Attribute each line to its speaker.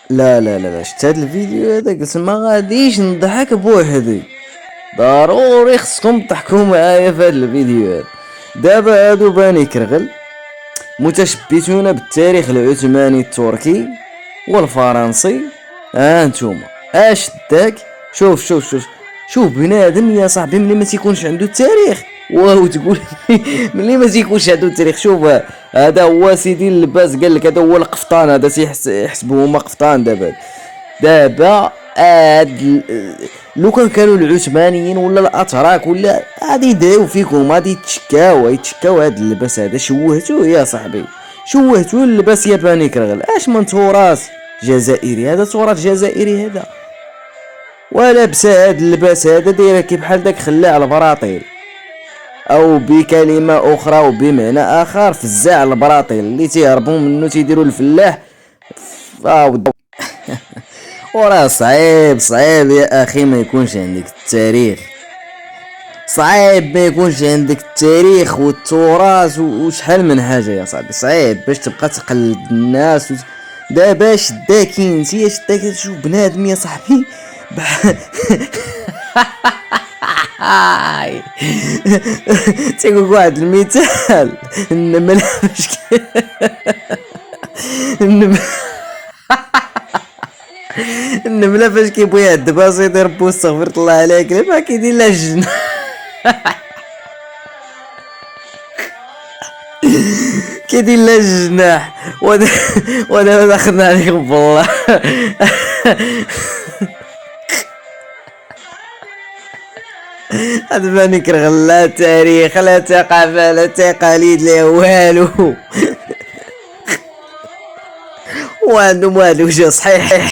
Speaker 1: لا لا لا لا، شفت هاد الفيديو هذا قلت ما غاديش نضحك بوحدي، ضروري خصكم تضحكوا معايا في هاد الفيديو هذا. دابا هادو بني كرغل متشبثون بالتاريخ العثماني التركي والفرنسي. ها انتوما اش داك؟ شوف بنادم يا صاحبي ملي ما تيكونش عنده التاريخ واو تقول ملي ما تيكونش عنده التاريخ. شوف هذا هو سيدي اللباس قال لك هذا هو القفطان، هذا يحسبوه هما قفطان. دابا لو كانوا العثمانيين ولا الاتراك ولا غادي يدعيو فيكم، غادي يتشكاو هاد اللباس هذا شوهتوه يا صاحبي، شوهتوه اللباس ياباني كرغل. اش من تراث جزائري هذا، تراث جزائري هذا. ولابسه هاد اللباس هذا دايره كي بحال داك خلاع البراطيل، او بكلمه اخرى وبمعنى اخر فزاع البراطيل اللي تيهربوا منه تيديروا الفلاح. وراه صعيب يا اخي ما يكونش عندك التاريخ، صعيب ما يكونش عندك التاريخ والتراث وشحال من حاجه يا صاحبي. صعيب باش تبقى تقلد الناس دابا شداكين نتيا شداك تشوف بنادم يا صاحبي تيقول واحد المثال النمل النمل النملة فاش كيبغي يعذب راسو ربو استغفر الله عليك ما كيدير لا الجنة كيدير لا الجناح ودابا دخلنا عليكم بالله. هاد باني كرغل لا تاريخ لا ثقافة لا تقاليد لا والو وعندهم واحد الوجه صحيح.